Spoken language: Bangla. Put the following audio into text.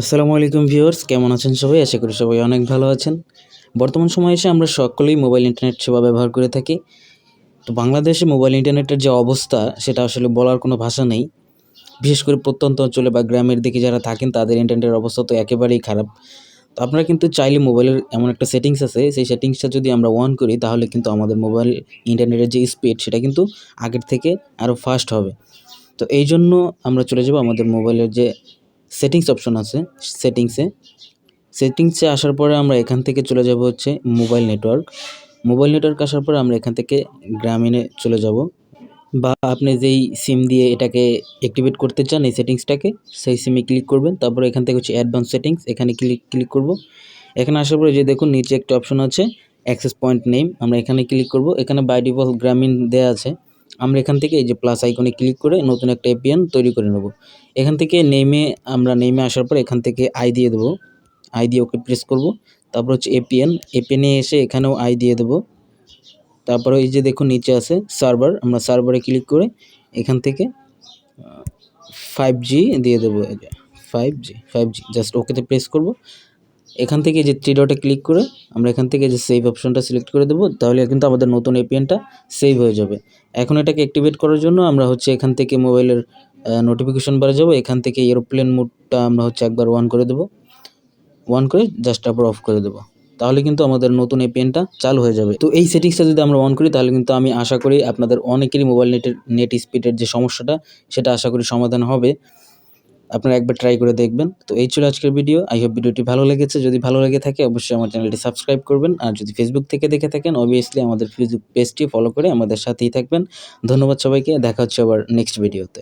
আসসালামু আলাইকুম ভিউয়ার্স, কেমন আছেন সবাই? আশা করি সবাই অনেক ভালো আছেন। বর্তমান সময়ে এসে আমরা সকলেই মোবাইল ইন্টারনেট সেবা ব্যবহার করে থাকি। তো বাংলাদেশে মোবাইল ইন্টারনেটের যে অবস্থা সেটা আসলে বলার কোনো ভাষা নেই। বিশেষ করে প্রত্যন্ত অঞ্চলে বা গ্রামের দিকে যারা থাকেন তাদের ইন্টারনেটের অবস্থা তো একেবারেই খারাপ। তো আপনারা কিন্তু চাইলে মোবাইলের এমন একটা সেটিংস আছে, সেই সেটিংসটা যদি আমরা অন করি তাহলে কিন্তু আমাদের মোবাইল ইন্টারনেটের যে স্পিড সেটা কিন্তু আগের থেকে আরও ফাস্ট হবে। তো এইজন্য আমরা চলে যাব আমাদের মোবাইলের যে সেটিংস অপশন আছে সেটিংসে আসার পরে আমরা এখান থেকে চলে যাব হচ্ছে মোবাইল নেটওয়ার্ক আসার পরে আমরা এখান থেকে গ্রামীণে চলে যাব, বা আপনি যেই সিম দিয়ে এটাকে অ্যাক্টিভেট করতে চান এই সেটিংসটাকে, সেই সিমে ক্লিক করবেন। তারপরে এখান থেকে হচ্ছে অ্যাডভান্স সেটিংস, এখানে ক্লিক করব। এখানে আসার পরে যে দেখুন নিচে একটা অপশন আছে অ্যাক্সেস পয়েন্ট নেম, আমরা এখানে ক্লিক করব। এখানে বাই ডিফল্ট গ্রামীণ দেওয়া আছে। আমরা এখান থেকে এই যে প্লাস আইকনে ক্লিক করে নতুন একটা এপিএন তৈরি করে নেব। এখান থেকে নেমে আসার পর এখান থেকে আই দিয়ে দেবো, আই দিয়ে ওকে প্রেস করব। তারপর হচ্ছে এপিএনে এসে এখানেও আই দিয়ে দেবো। তারপরে এই যে দেখুন নিচে আছে সার্ভার, আমরা সার্ভারে ক্লিক করে এখান থেকে 5G দিয়ে দেবো। 5G জাস্ট ওকেতে প্রেস করব। এখান থেকে যে থ্রি ডটে ক্লিক করে আমরা এখান থেকে যে সেভ অপশনটা সিলেক্ট করে দেবো, তাহলে কিন্তু আমাদের নতুন এপিএনটা সেভ হয়ে যাবে। এখন এটাকে অ্যাক্টিভেট করার জন্য আমরা হচ্ছে এখান থেকে মোবাইলের নোটিফিকেশন বারে যাব। এখান থেকে এরোপ্লেন মোডটা আমরা হচ্ছে একবার অন করে দেবো, অন করে জাস্ট আবার অফ করে দেবো। তাহলে কিন্তু আমাদের নতুন এপিএনটা চালু হয়ে যাবে। তো এই সেটিংসটা যদি আমরা অন করি তাহলে কিন্তু আমি আশা করি আপনাদের অনেকেরই মোবাইল নেট স্পিডের যে সমস্যাটা সেটা আশা করি সমাধান হবে। আপনারা একবার ট্রাই করে দেখবেন। তো এই ছিল আজকের ভিডিও। আই হোপ ভিডিওটি ভালো লেগেছে। যদি ভালো লেগে থাকে অবশ্যই আমার চ্যানেলটি সাবস্ক্রাইব করবেন। আর যদি ফেসবুক থেকে দেখে থাকেন অবভিয়াসলি আমাদের ফেসবুক পেজটি ফলো করে আমাদের সাথেই থাকবেন। ধন্যবাদ সবাইকে। দেখা হচ্ছে আবার নেক্সট ভিডিওতে।